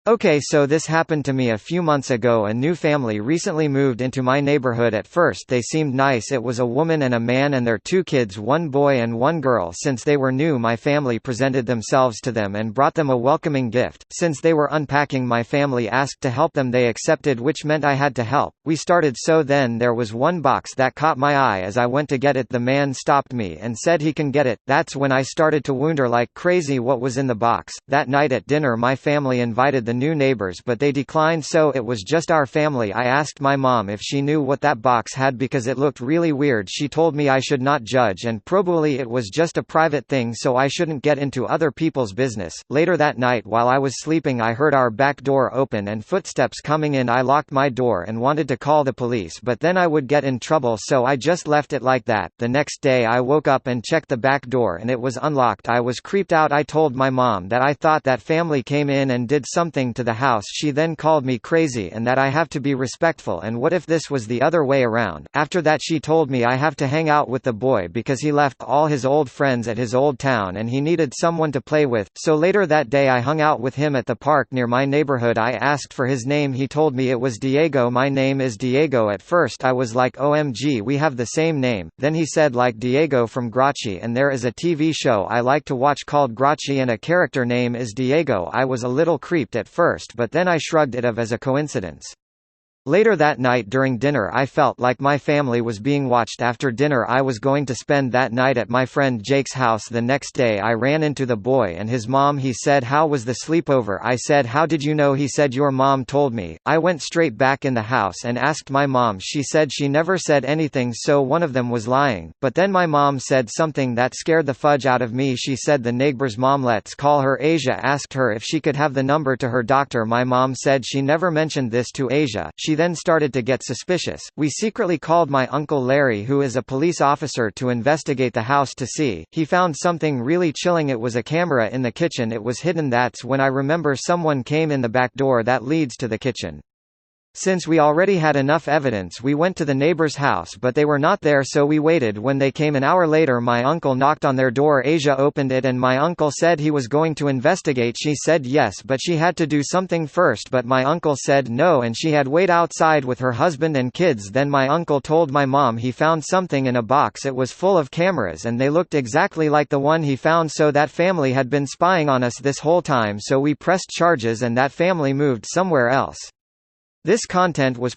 Okay, so this happened to me a few months ago. A new family recently moved into my neighborhood. At first they seemed nice. It was a woman and a man and their two kids, one boy and one girl. Since they were new, my family presented themselves to them and brought them a welcoming gift. Since they were unpacking, my family asked to help them. They accepted, which meant I had to help. We started. So then there was one box that caught my eye. As I went to get it, the man stopped me and said he can get it. That's when I started to wonder like crazy what was in the box. That night at dinner, my family invited the new neighbors, but they declined, so it was just our family. I asked my mom if she knew what that box had because it looked really weird. She told me I should not judge, and probualy it was just a private thing, so I shouldn't get into other people's business. Later that night while I was sleeping, I heard our back door open and footsteps coming in. I locked my door and wanted to call the police, but then I would get in trouble, so I just left it like that. The next day I woke up and checked the back door and it was unlocked. I was creeped out. I told my mom that I thought that family came in and did something to the house. She then called me crazy and that I have to be respectful, and what if this was the other way around. After that she told me I have to hang out with the boy because he left all his old friends at his old town and he needed someone to play with. So later that day I hung out with him at the park near my neighborhood. I asked for his name. He told me it was Diego. My name is Diego. At first I was like, OMG, we have the same name. Then he said like Diego from Grachi, and there is a TV show I like to watch called Grachi and a character name is Diego. I was a little creeped at first, but then I shrugged it off as a coincidence. Later that night during dinner I felt like my family was being watched. After dinner I was going to spend that night at my friend Jake's house. The next day I ran into the boy and his mom. He said, "How was the sleepover?" I said, "How did you know?" He said, "Your mom told me." I went straight back in the house and asked my mom. She said she never said anything, so one of them was lying. But then my mom said something that scared the fudge out of me. She said the neighbor's mom, let's call her Asia, asked her if she could have the number to her doctor. My mom said she never mentioned this to Asia. She then started to get suspicious. We secretly called my uncle Larry, who is a police officer, to investigate the house to see. He found something really chilling. It was a camera in the kitchen. It was hidden. That's when I remember someone came in the back door that leads to the kitchen. Since we already had enough evidence, we went to the neighbor's house, but they were not there, so we waited. When they came an hour later, my uncle knocked on their door. Asia opened it and my uncle said he was going to investigate. She said yes, but she had to do something first, but my uncle said no and she had wait outside with her husband and kids. Then my uncle told my mom he found something in a box. It was full of cameras and they looked exactly like the one he found, so that family had been spying on us this whole time. So we pressed charges and that family moved somewhere else. This content was